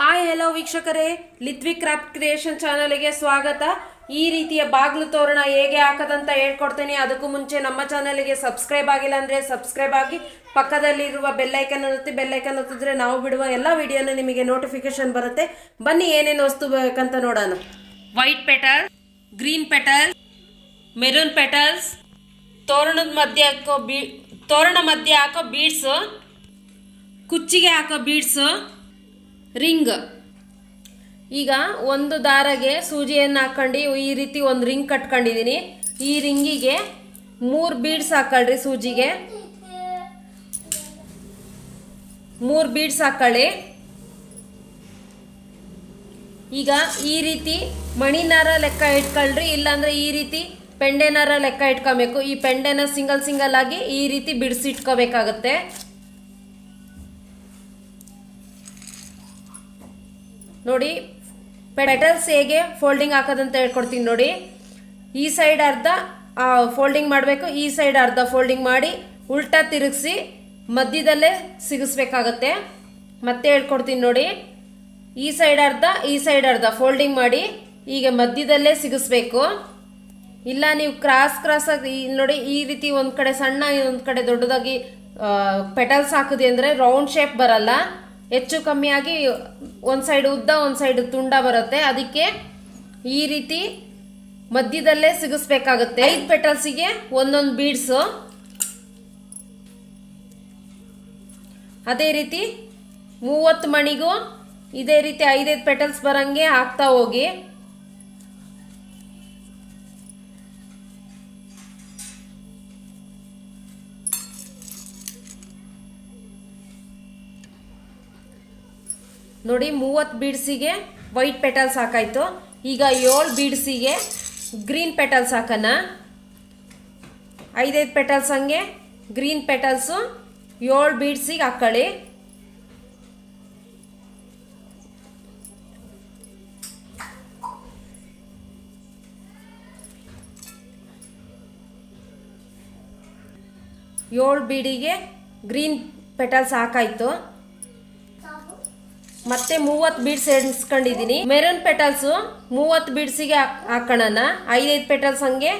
Hi hello ವೀಕ್ಷಕರೇ, ಲಿತ್ವಿ craft creation ಚಾನಲ್ಗೆ ಸ್ವಾಗತ. ಈ ರೀತಿಯ ಬಾಗಿಲು ತೋರಣ ಹೇಗೆ ಹಾಕೋದಂತ ಹೇಳ್ಕೊಡ್ತೀನಿ. ಅದಕ್ಕೂ ಮುಂಚೆ ನಮ್ಮ ಚಾನಲ್ಗೆ ಸಬ್ಸ್ಕ್ರೈಬ್ ಆಗಿಲ್ಲ ಅಂದರೆ ಸಬ್ಸ್ಕ್ರೈಬ್ ಆಗಿ, ಪಕ್ಕದಲ್ಲಿರುವ ಬೆಲ್ಲೈಕನ್ ಒತ್ತಿದ್ರೆ ನಾವು ಬಿಡುವ ಎಲ್ಲ ವಿಡಿಯೋನ ನಿಮಗೆ ನೋಟಿಫಿಕೇಶನ್ ಬರುತ್ತೆ. ಬನ್ನಿ ಏನೇನು ವಸ್ತು ಬೇಕಂತ ನೋಡೋಣ. White petal, green petal, maroon petals, ತೋರಣ ಮಧ್ಯೆ ಹಾಕೋ ಬೀಡ್ಸು, ಕುಚ್ಚಿಗೆ ಹಾಕೋ ಬೀಡ್ಸು, ರಿಂಗ್. ಈಗ ಒಂದು ದಾರಗೆ ಸೂಜಿಯನ್ನು ಹಾಕೊಂಡು ಈ ರೀತಿ ಒಂದು ರಿಂಗ್ ಕಟ್ಕೊಂಡಿದ್ದೀನಿ. ಈ ರಿಂಗಿಗೆ 3 ಬೀಡ್ಸ್ ಹಾಕೊಳ್ಳ್ರಿ. ಸೂಜಿಗೆ 3 ಬೀಡ್ಸ್ ಹಾಕೊಳ್ಳಿ. ಈಗ ಈ ರೀತಿ ಮಣಿನಾರ ಲೆಕ್ಕ ಇಟ್ಕೊಳ್ರಿ, ಇಲ್ಲಾಂದ್ರೆ ಈ ರೀತಿ ಪೆಂಡೆನಾರ ಲೆಕ್ಕ ಇಟ್ಕೊಬೇಕು. ಈ ಪೆಂಡೆನ ಸಿಂಗಲ್ ಆಗಿ ಈ ರೀತಿ ಬಿಡಿಸಿಟ್ಕೋಬೇಕಾಗತ್ತೆ. ನೋಡಿ, ಪೆಟಲ್ಸ್ ಹೇಗೆ ಫೋಲ್ಡಿಂಗ್ ಹಾಕೋದಂತ ಹೇಳ್ಕೊಡ್ತೀನಿ ನೋಡಿ. ಈ ಸೈಡ್ ಅರ್ಧ ಫೋಲ್ಡಿಂಗ್ ಮಾಡಬೇಕು, ಈ ಸೈಡ್ ಅರ್ಧ ಫೋಲ್ಡಿಂಗ್ ಮಾಡಿ ಉಲ್ಟಾ ತಿರುಗಿಸಿ ಮಧ್ಯದಲ್ಲೇ ಸಿಗಿಸ್ಬೇಕಾಗತ್ತೆ. ಮತ್ತೆ ಹೇಳ್ಕೊಡ್ತೀನಿ ನೋಡಿ. ಈ ಸೈಡ್ ಅರ್ಧ ಫೋಲ್ಡಿಂಗ್ ಮಾಡಿ ಈಗ ಮಧ್ಯದಲ್ಲೇ ಸಿಗಿಸ್ಬೇಕು. ಇಲ್ಲ ನೀವು ಕ್ರಾಸ್ ಆಗಿ ನೋಡಿ, ಈ ರೀತಿ ಒಂದು ಕಡೆ ಸಣ್ಣ ಒಂದು ಕಡೆ ದೊಡ್ಡದಾಗಿ ಪೆಟಲ್ಸ್ ಹಾಕಿದೆ ಅಂದರೆ ರೌಂಡ್ ಶೇಪ್ ಬರಲ್ಲ. ಹೆಚ್ಚು ಕಮ್ಮಿಯಾಗಿ ಒಂದು ಸೈಡ್ ಉದ್ದ ಒಂದು ಸೈಡ್ ತುಂಡ ಬರುತ್ತೆ. ಅದಕ್ಕೆ ಈ ರೀತಿ ಮಧ್ಯದಲ್ಲೇ ಸಿಗಿಸ್ಬೇಕಾಗುತ್ತೆ. 5 ಪೆಟಲ್ಸಿಗೆ ಒಂದೊಂದು ಬೀಡ್ಸು. ಅದೇ ರೀತಿ 30 ಮಣಿಗೂ ಇದೇ ರೀತಿ 5 ಪೆಟಲ್ಸ್ ಬರಂಗೆ ಹಾಕ್ತಾ ಹೋಗಿ. ನೋಡಿ, 30 ಬೀಡ್ಸಿಗೆ ವೈಟ್ ಪೆಟಲ್ಸ್ ಹಾಕಾಯ್ತು. ಈಗ 7 ಬೀಡ್ಸಿಗೆ ಗ್ರೀನ್ ಪೆಟಲ್ಸ್ ಹಾಕೋಣ. 5 ಪೆಟಲ್ಸ್ ಹಂಗೆ ಗ್ರೀನ್ ಪೆಟಲ್ಸು 7 ಬೀಡ್ಸಿಗೆ ಹಾಕೊಳ್ಳಿ. ಏಳು ಬೀಡಿಗೆ ಗ್ರೀನ್ ಪೆಟಲ್ಸ್ ಹಾಕಾಯ್ತು. ಮತ್ತೆ 30 ಬೀಡ್ಸ್ ಎಣಿಸ್ಕೊಂಡಿದ್ದೀನಿ. ಮೆರೂನ್ ಪೆಟಲ್ಸ್ 30 ಬೀಡ್ಸಿಗೆ ಹಾಕೋಣ. 5 ಪೆಟಲ್ಸ್ ಹಂಗೆ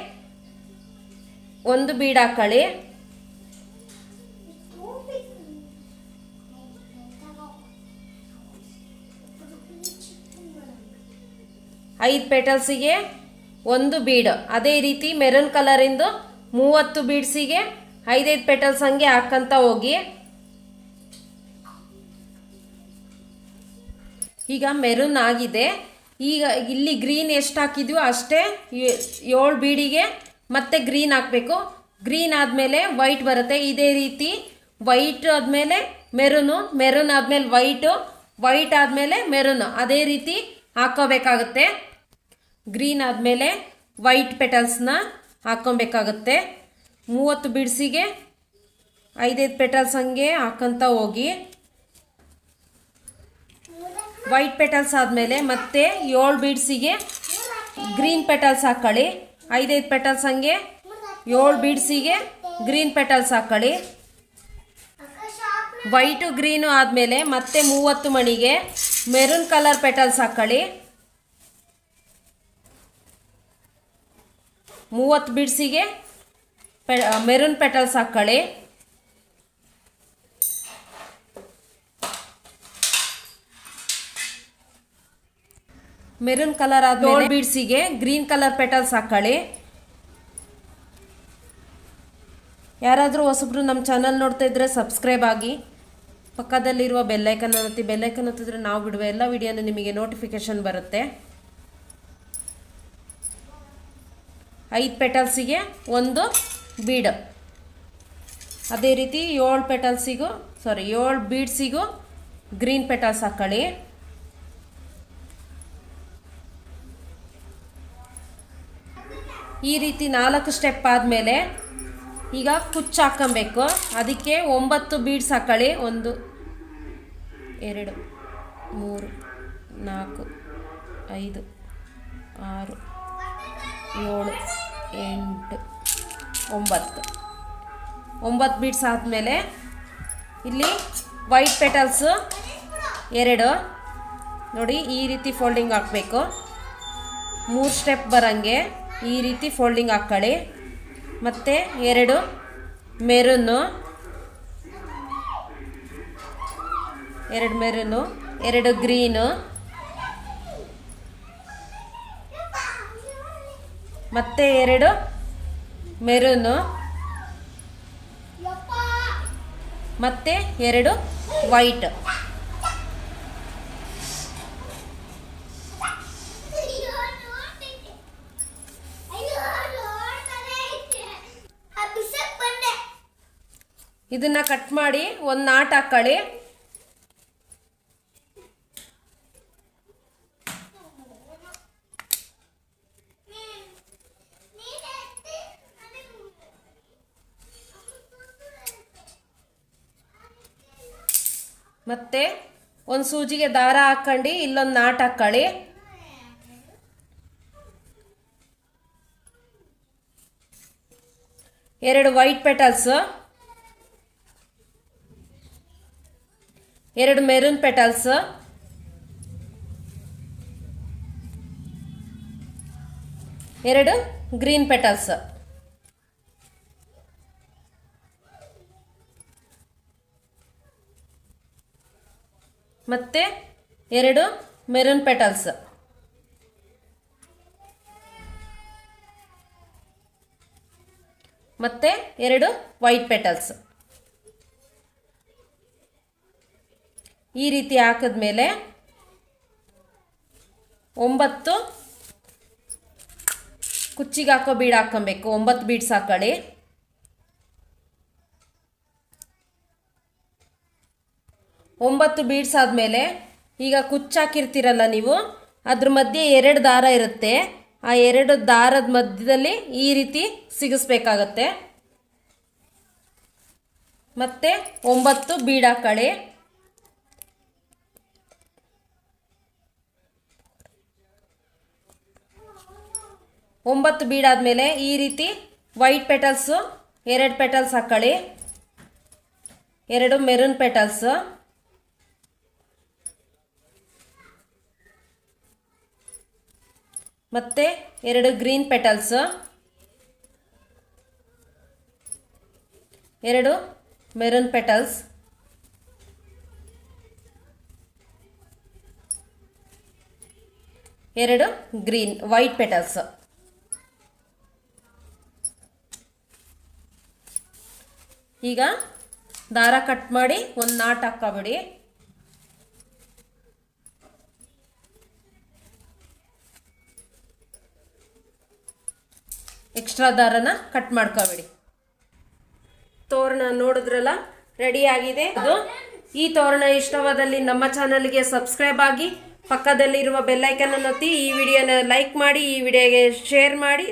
ಒಂದು ಬೀಡ್ ಹಾಕೊಳ್ಳಿ. ಐದು ಪೆಟಲ್ಸಿಗೆ ಒಂದು ಬೀಡ್. ಅದೇ ರೀತಿ ಮೆರೂನ್ ಕಲರ್ ಇಂದು 30 ಬೀಡ್ಸಿಗೆ 5 ಪೆಟಲ್ಸ್ ಹಂಗೆ ಹಾಕಂತ ಹೋಗಿ. ಈಗ ಮೆರೂನ್ ಆಗಿದೆ. ಈಗ ಇಲ್ಲಿ ಗ್ರೀನ್ ಎಷ್ಟು ಹಾಕಿದ್ವೋ ಅಷ್ಟೇ 7 ಬೀಡಿಗೆ ಮತ್ತೆ ಗ್ರೀನ್ ಹಾಕಬೇಕು. ಗ್ರೀನ್ ಆದಮೇಲೆ ವೈಟ್ ಬರುತ್ತೆ. ಇದೇ ರೀತಿ ವೈಟ್ ಆದಮೇಲೆ ಮೆರೂನ್ ಆದಮೇಲೆ ವೈಟ್ ಆದಮೇಲೆ ಮೆರೂನ್, ಅದೇ ರೀತಿ ಹಾಕೋಬೇಕಾಗುತ್ತೆ. ಗ್ರೀನ್ ಆದಮೇಲೆ ವೈಟ್ ಪೆಟಲ್ಸ್ನ ಹಾಕೊಬೇಕಾಗುತ್ತೆ. 30 ಬೀಡ್ಸಿಗೆ 5 ಪೆಟಲ್ಸ್ ಹಂಗೆ ಹಾಕಂತ ಹೋಗಿ. ವೈಟ್ ಪೆಟಲ್ಸ್ ಆದಮೇಲೆ ಮತ್ತೆ 7 ಬೀಡ್ಸಿಗೆ ಗ್ರೀನ್ ಪೆಟಲ್ಸ್ ಹಾಕೊಳ್ಳಿ. 5 ಪೆಟಲ್ಸ್ ಹಂಗೆ 7 ಬೀಡ್ಸಿಗೆ ಗ್ರೀನ್ ಪೆಟಲ್ಸ್ ಹಾಕೊಳ್ಳಿ. ವೈಟು ಗ್ರೀನು ಆದಮೇಲೆ ಮತ್ತೆ 30 ಮಣಿಗೆ ಮೆರೂನ್ ಕಲರ್ ಪೆಟಲ್ಸ್ ಹಾಕೊಳ್ಳಿ. 30 ಬೀಡ್ಸಿಗೆ ಮೆರೂನ್ ಪೆಟಲ್ಸ್ ಹಾಕೊಳ್ಳಿ. ಮೆರೂನ್ ಕಲರ್ ಆದ್ಮೇಲೆ 7 ಬೀಡ್ಸಿಗೆ ಗ್ರೀನ್ ಕಲರ್ ಪೆಟಲ್ಸ್ ಹಾಕೊಳ್ಳಿ. ಯಾರಾದರೂ ಹೊಸಬ್ರು ನಮ್ಮ ಚಾನಲ್ ನೋಡ್ತಾ ಇದ್ರೆ ಸಬ್ಸ್ಕ್ರೈಬ್ ಆಗಿ, ಪಕ್ಕದಲ್ಲಿರುವ ಬೆಲ್ಲೈಕನ್ ಒತ್ತಿದ್ರೆ ನಾವು ಬಿಡುವ ಎಲ್ಲ ವಿಡಿಯೋನ ನಿಮಗೆ ನೋಟಿಫಿಕೇಶನ್ ಬರುತ್ತೆ. 5 ಪೆಟಲ್ಸಿಗೆ ಒಂದು ಬೀಡ್. ಅದೇ ರೀತಿ 7 ಬೀಡ್ಸಿಗೂ ಗ್ರೀನ್ ಪೆಟಲ್ಸ್ ಹಾಕೊಳ್ಳಿ. ಈ ರೀತಿ 4 ಸ್ಟೆಪ್ ಆದಮೇಲೆ ಈಗ ಕುಚ್ಚು ಹಾಕೊಬೇಕು. ಅದಕ್ಕೆ 9 ಬೀಡ್ಸ್ ಹಾಕೊಳ್ಳಿ. 1 2 3 4 5 6 7 8 9 ಬೀಡ್ಸ್ ಆದಮೇಲೆ ಇಲ್ಲಿ ವೈಟ್ ಪೆಟಲ್ಸು 2, ನೋಡಿ ಈ ರೀತಿ ಫೋಲ್ಡಿಂಗ್ ಹಾಕಬೇಕು. 3 ಸ್ಟೆಪ್ ಬರಂಗೆ ಈ ರೀತಿ ಫೋಲ್ಡಿಂಗ್ ಹಾಕ್ಕೊಳ್ಳಿ. ಮತ್ತು 2 ಮೆರೂನು, 2 ಗ್ರೀನು, ಮತ್ತೆ 2 ಮೆರೂನು, ಮತ್ತೆ 2 ವೈಟ್. ಇದನ್ನ ಕಟ್ ಮಾಡಿ ಒಂದು ನಾಟ್ ಹಾಕೊಳ್ಳಿ. ಮತ್ತೆ ಒಂದು ಸೂಜಿಗೆ ದಾರ ಹಾಕೊಂಡು ಇಲ್ಲೊಂದು ನಾಟ್ ಹಾಕೊಳ್ಳಿ. ಎರಡು white petals, 2 maroon petals, 2 green petals, ಮತ್ತೆ 2 ಮೆರೂನ್ ಪೆಟಲ್ಸ್, ಮತ್ತೆ 2 ವೈಟ್ ಪೆಟಲ್ಸ್. ಈ ರೀತಿ ಹಾಕಿದ್ಮೇಲೆ 9 ಕುಚ್ಚಿಗೆ ಹಾಕೋ ಬೀಡ್ ಹಾಕೊಬೇಕು. 9 ಬೀಡ್ಸ್ ಹಾಕೊಳ್ಳಿ. 9 ಬೀಡ್ಸ್ ಆದಮೇಲೆ ಈಗ ಕುಚ್ಚಾಕಿರ್ತೀರಲ್ಲ ನೀವು, ಅದ್ರ ಮಧ್ಯೆ 2 ದಾರ ಇರುತ್ತೆ. ಆ 2 ದಾರದ ಮಧ್ಯದಲ್ಲಿ ಈ ರೀತಿ ಸಿಗಿಸ್ಬೇಕಾಗತ್ತೆ. ಮತ್ತೆ 9 ಬೀಡ್ ಹಾಕೊಳ್ಳಿ. 9 ಬೀಡ್ ಆದಮೇಲೆ ಈ ರೀತಿ ವೈಟ್ ಪೆಟಲ್ಸು 2 ಪೆಟಲ್ಸ್ ಹಾಕೊಳ್ಳಿ. 2 ಮೆರೂನ್ ಪೆಟಲ್ಸ್, ಮತ್ತೆ 2 green petals, 2 maroon petals, 2 green white petals. ಈಗ ದಾರ ಕಟ್ ಮಾಡಿ ಒಂದು ನಾಟ್ ಹಾಕಬಿಡಿ. ಎಕ್ಸ್ಟ್ರಾ ದಾರನ ಕಟ್ ಮಾಡ್ಕೊಬಿಡಿ. ತೋರಣ ನೋಡಿದ್ರಲ್ಲ, ರೆಡಿ ಆಗಿದೆ. ಅದು ಈ ತೋರಣ ಇಷ್ಟವಾದಲ್ಲಿ ನಮ್ಮ ಚಾನಲ್ಗೆ ಸಬ್ಸ್ಕ್ರೈಬ್ ಆಗಿ, ಪಕ್ಕದಲ್ಲಿರುವ ಬೆಲ್ ಐಕನ್ ಅನ್ನು ಒತ್ತಿ, ಈ ವಿಡಿಯೋನ ಲೈಕ್ ಮಾಡಿ, ಈ ವಿಡಿಯೋಗೆ ಶೇರ್ ಮಾಡಿ.